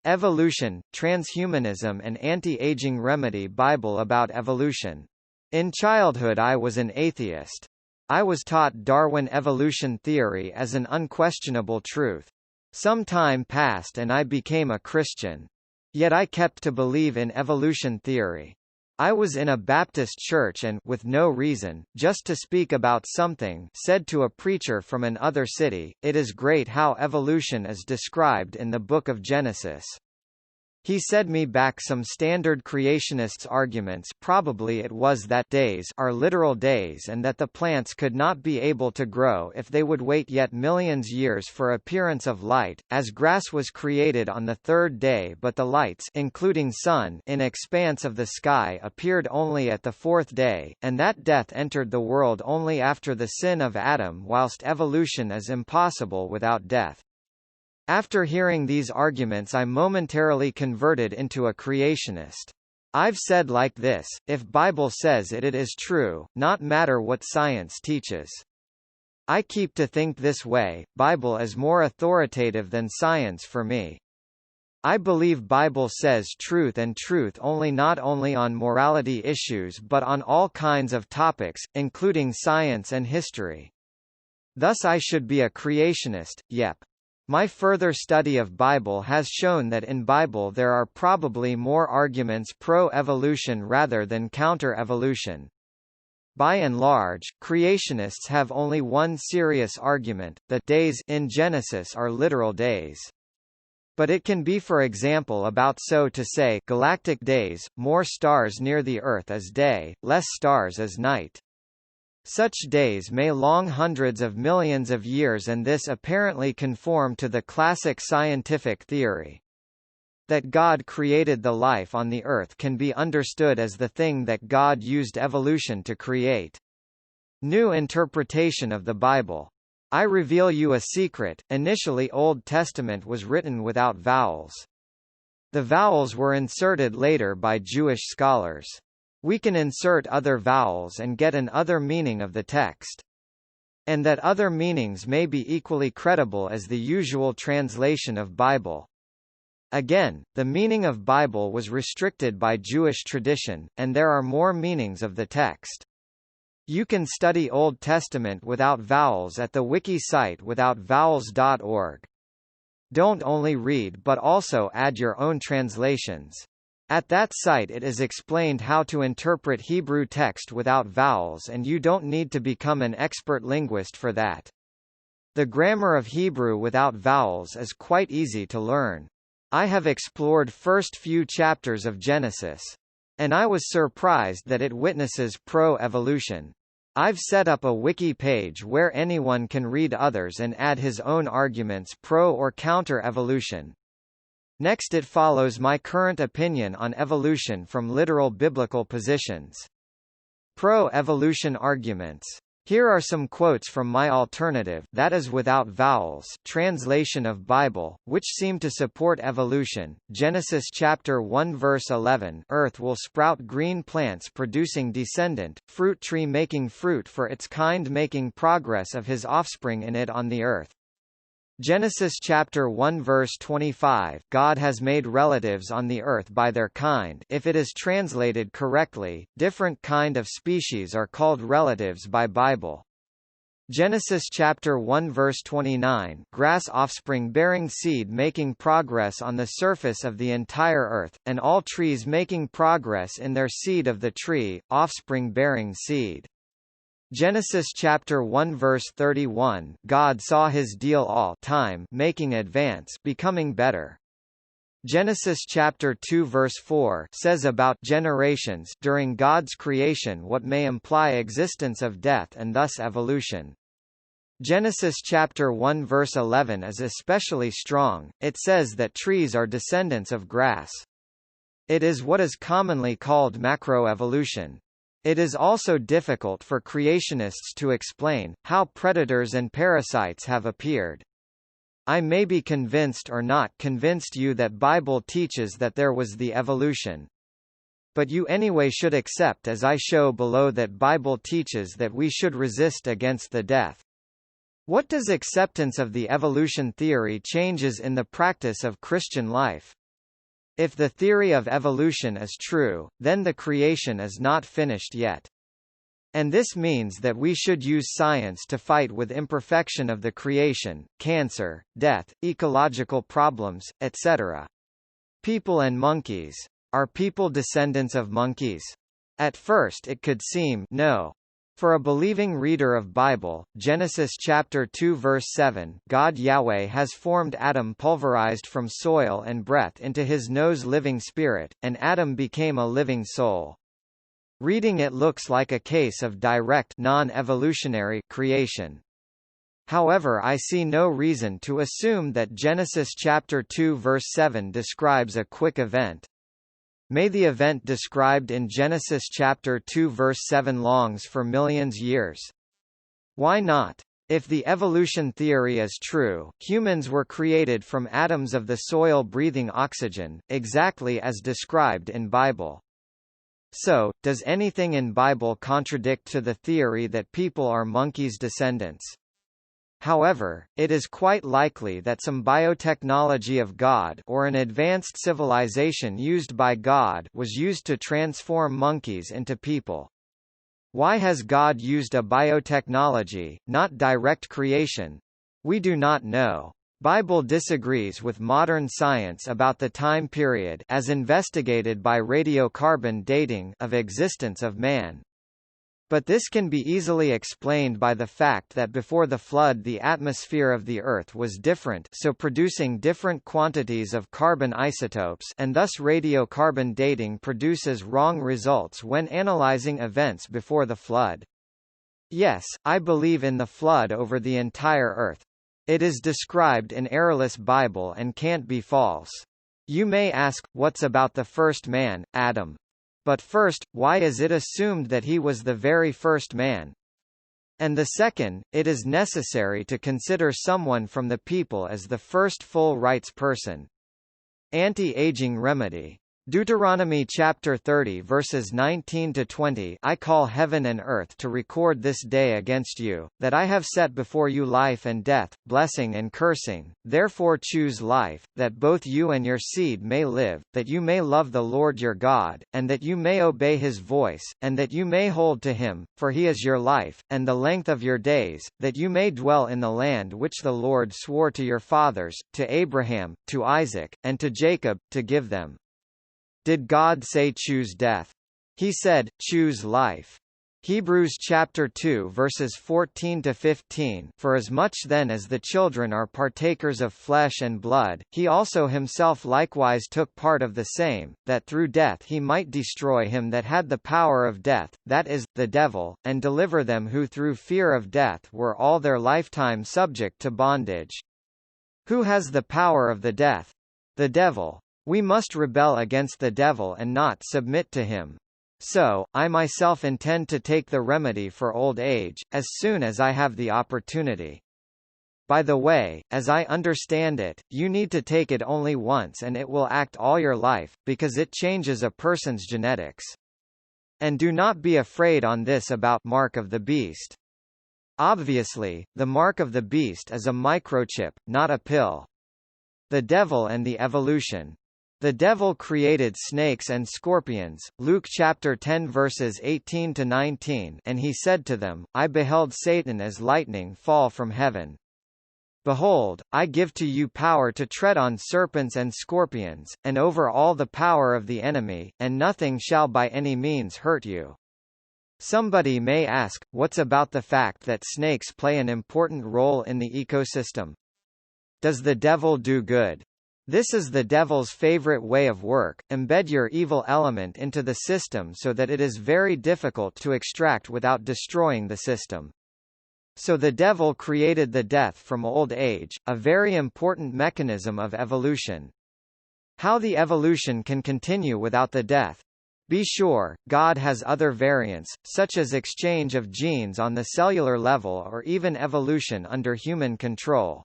Evolution, Transhumanism and Anti-Aging Remedy Bible about Evolution. In childhood I was an atheist. I was taught Darwin evolution theory as an unquestionable truth. Some time passed and I became a Christian. Yet I kept to believe in evolution theory. I was in a Baptist church and, with no reason, just to speak about something, said to a preacher from an other city, "It is great how evolution is described in the book of Genesis." He said me back some standard creationists' arguments, probably it was that days are literal days and that the plants could not be able to grow if they would wait yet millions years for appearance of light, as grass was created on the third day but the lights including sun in expanse of the sky appeared only at the fourth day, and that death entered the world only after the sin of Adam, whilst evolution is impossible without death. After hearing these arguments I momentarily converted into a creationist. I've said like this, if Bible says it, it is true, not matter what science teaches. I keep to think this way, Bible is more authoritative than science for me. I believe Bible says truth and truth only, not only on morality issues but on all kinds of topics, including science and history. Thus I should be a creationist, yep. My further study of Bible has shown that in Bible there are probably more arguments pro-evolution rather than counter-evolution. By and large, creationists have only one serious argument: the days in Genesis are literal days. But it can be, for example, about, so to say, galactic days, more stars near the Earth as day, less stars as night. Such days may long hundreds of millions of years, and this apparently conform to the classic scientific theory. That God created the life on the earth can be understood as the thing that God used evolution to create. New interpretation of the Bible. I reveal you a secret: initially Old Testament was written without vowels. The vowels were inserted later by Jewish scholars. We can insert other vowels and get an other meaning of the text. And that other meanings may be equally credible as the usual translation of Bible. Again, the meaning of Bible was restricted by Jewish tradition, and there are more meanings of the text. You can study Old Testament without vowels at the wiki site withoutvowels.org. Don't only read but also add your own translations. At that site it is explained how to interpret Hebrew text without vowels, and you don't need to become an expert linguist for that. The grammar of Hebrew without vowels is quite easy to learn. I have explored first few chapters of Genesis. And I was surprised that it witnesses pro-evolution. I've set up a wiki page where anyone can read others and add his own arguments pro or counter evolution. Next it follows my current opinion on evolution from literal biblical positions. Pro-evolution arguments. Here are some quotes from my alternative, that is without vowels, translation of Bible, which seem to support evolution. Genesis chapter 1 verse 11, earth will sprout green plants producing descendant, fruit tree making fruit for its kind, making progress of his offspring in it on the earth. Genesis chapter 1 verse 25, God has made relatives on the earth by their kind. If it is translated correctly, different kind of species are called relatives by Bible. Genesis chapter 1 verse 29, grass offspring bearing seed making progress on the surface of the entire earth, and all trees making progress in their seed of the tree, offspring bearing seed. Genesis chapter 1 verse 31, God saw his deal all time making advance, becoming better. Genesis chapter 2 verse 4 says about generations during God's creation what may imply existence of death and thus evolution. Genesis chapter 1 verse 11 is especially strong. It says that trees are descendants of grass. It is what is commonly called macroevolution. It is also difficult for creationists to explain how predators and parasites have appeared. I may be convinced or not convinced you that Bible teaches that there was the evolution. But you anyway should accept, as I show below, that Bible teaches that we should resist against the death. What does acceptance of the evolution theory changes in the practice of Christian life? If the theory of evolution is true, then the creation is not finished yet. And this means that we should use science to fight with imperfection of the creation, cancer, death, ecological problems, etc. People and monkeys. Are people descendants of monkeys? At first it could seem no. For a believing reader of Bible, Genesis chapter 2 verse 7, God Yahweh has formed Adam pulverized from soil and breath into his nose living spirit, and Adam became a living soul. Reading it looks like a case of direct non-evolutionary creation. However, I see no reason to assume that Genesis chapter 2 verse 7 describes a quick event. May the event described in Genesis chapter 2 verse 7 longs for millions years. Why not? If the evolution theory is true, humans were created from atoms of the soil breathing oxygen, exactly as described in Bible. So, does anything in Bible contradict to the theory that people are monkeys' descendants? However, it is quite likely that some biotechnology of God or an advanced civilization used by God was used to transform monkeys into people. Why has God used a biotechnology, not direct creation? We do not know. Bible disagrees with modern science about the time period as investigated by radiocarbon dating of existence of man. But this can be easily explained by the fact that before the flood the atmosphere of the Earth was different, so producing different quantities of carbon isotopes, and thus radiocarbon dating produces wrong results when analyzing events before the flood. Yes, I believe in the flood over the entire Earth. It is described in errorless Bible and can't be false. You may ask, what's about the first man, Adam? But first, why is it assumed that he was the very first man? And the second, it is necessary to consider someone from the people as the first full rights person. Anti-aging remedy. Deuteronomy chapter 30 verses 19 to 20. I call heaven and earth to record this day against you, that I have set before you life and death, blessing and cursing. Therefore choose life, that both you and your seed may live, that you may love the Lord your God, and that you may obey his voice, and that you may hold to him, for he is your life, and the length of your days, that you may dwell in the land which the Lord swore to your fathers, to Abraham, to Isaac, and to Jacob, to give them. Did God say choose death? He said, choose life. Hebrews chapter 2 verses 14 to 15. For as much then as the children are partakers of flesh and blood, he also himself likewise took part of the same, that through death he might destroy him that had the power of death, that is, the devil, and deliver them who through fear of death were all their lifetime subject to bondage. Who has the power of the death? The devil. We must rebel against the devil and not submit to him. So, I myself intend to take the remedy for old age, as soon as I have the opportunity. By the way, as I understand it, you need to take it only once and it will act all your life, because it changes a person's genetics. And do not be afraid on this about mark of the beast. Obviously, the mark of the beast is a microchip, not a pill. The devil and the evolution. The devil created snakes and scorpions, Luke chapter 10 verses 18 to 19, and he said to them, I beheld Satan as lightning fall from heaven. Behold, I give to you power to tread on serpents and scorpions, and over all the power of the enemy, and nothing shall by any means hurt you. Somebody may ask, what's about the fact that snakes play an important role in the ecosystem? Does the devil do good? This is the devil's favorite way of work, embed your evil element into the system so that it is very difficult to extract without destroying the system. So the devil created the death from old age, a very important mechanism of evolution. How the evolution can continue without the death? Be sure, God has other variants, such as exchange of genes on the cellular level or even evolution under human control.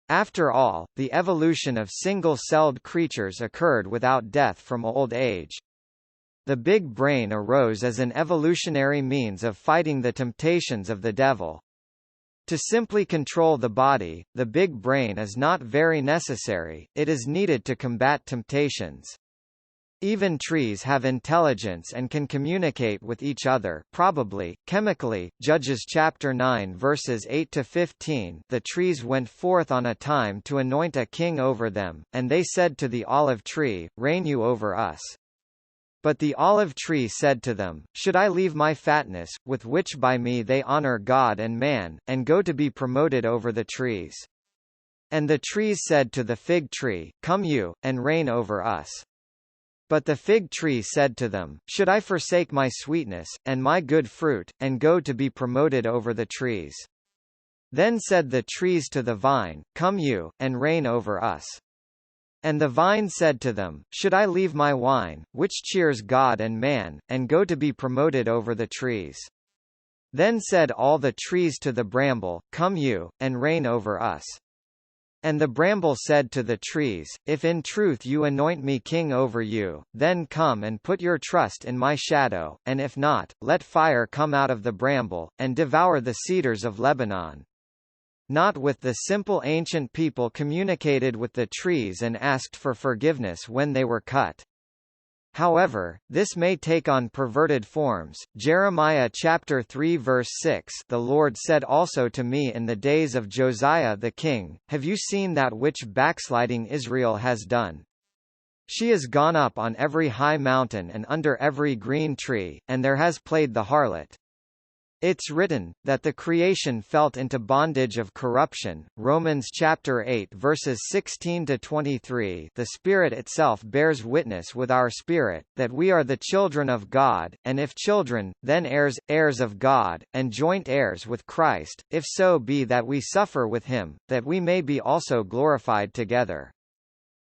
After all, the evolution of single-celled creatures occurred without death from old age. The big brain arose as an evolutionary means of fighting the temptations of the devil. To simply control the body, the big brain is not very necessary, it is needed to combat temptations. Even trees have intelligence and can communicate with each other, probably, chemically. Judges chapter 9 verses 8 to 15. The trees went forth on a time to anoint a king over them, and they said to the olive tree, Reign you over us. But the olive tree said to them, Should I leave my fatness, with which by me they honor God and man, and go to be promoted over the trees? And the trees said to the fig tree, Come you, and reign over us. But the fig tree said to them, Should I forsake my sweetness, and my good fruit, and go to be promoted over the trees? Then said the trees to the vine, Come you, and reign over us. And the vine said to them, Should I leave my wine, which cheers God and man, and go to be promoted over the trees? Then said all the trees to the bramble, Come you, and reign over us. And the bramble said to the trees, If in truth you anoint me king over you, then come and put your trust in my shadow, and if not, let fire come out of the bramble, and devour the cedars of Lebanon. Not with the simple ancient people communicated with the trees and asked for forgiveness when they were cut. However, this may take on perverted forms. Jeremiah chapter 3 verse 6. The Lord said also to me in the days of Josiah the king, Have you seen that which backsliding Israel has done? She has gone up on every high mountain and under every green tree, and there has played the harlot. It's written, that the creation fell into bondage of corruption. Romans chapter 8 verses 16 to 23. The Spirit itself bears witness with our spirit, that we are the children of God, and if children, then heirs, heirs of God, and joint heirs with Christ, if so be that we suffer with him, that we may be also glorified together.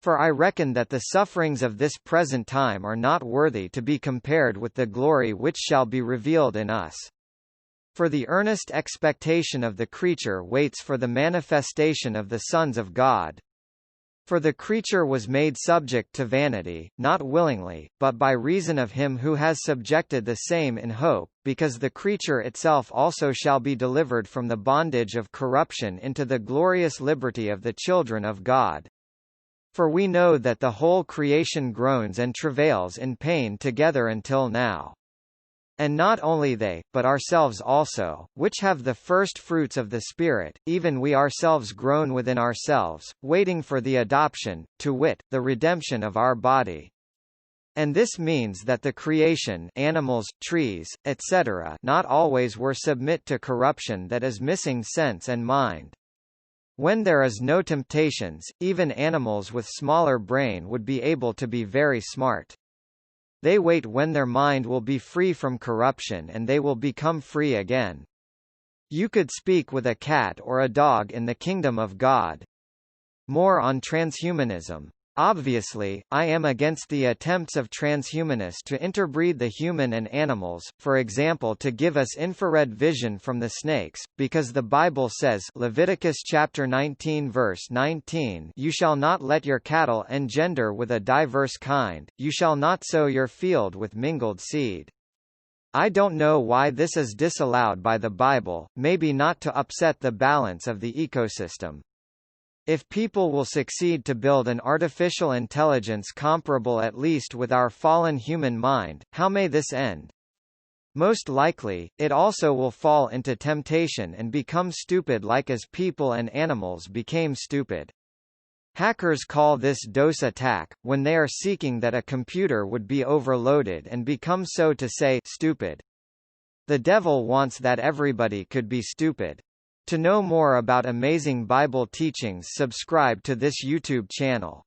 For I reckon that the sufferings of this present time are not worthy to be compared with the glory which shall be revealed in us. For the earnest expectation of the creature waits for the manifestation of the sons of God. For the creature was made subject to vanity, not willingly, but by reason of him who has subjected the same in hope, because the creature itself also shall be delivered from the bondage of corruption into the glorious liberty of the children of God. For we know that the whole creation groans and travails in pain together until now. And not only they, but ourselves also, which have the first fruits of the Spirit, even we ourselves groan within ourselves, waiting for the adoption, to wit, the redemption of our body. And this means that the creation, animals, trees, etc., not always were submit to corruption that is missing sense and mind. When there is no temptations, even animals with smaller brain would be able to be very smart. They wait when their mind will be free from corruption and they will become free again. You could speak with a cat or a dog in the kingdom of God. More on transhumanism. Obviously, I am against the attempts of transhumanists to interbreed the human and animals, for example to give us infrared vision from the snakes, because the Bible says Leviticus chapter 19 verse 19, You shall not let your cattle engender with a diverse kind, you shall not sow your field with mingled seed. I don't know why this is disallowed by the Bible, maybe not to upset the balance of the ecosystem. If people will succeed to build an artificial intelligence comparable at least with our fallen human mind, how may this end? Most likely, it also will fall into temptation and become stupid like as people and animals became stupid. Hackers call this DOS attack, when they are seeking that a computer would be overloaded and become so to say stupid. The devil wants that everybody could be stupid. To know more about amazing Bible teachings, subscribe to this YouTube channel.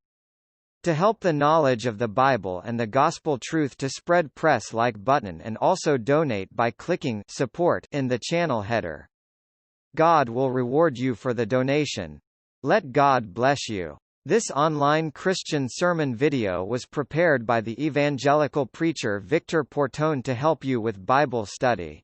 To help the knowledge of the Bible and the gospel truth to spread, press like button and also donate by clicking support in the channel header. God will reward you for the donation. Let God bless you. This online Christian sermon video was prepared by the evangelical preacher Victor Portone to help you with Bible study.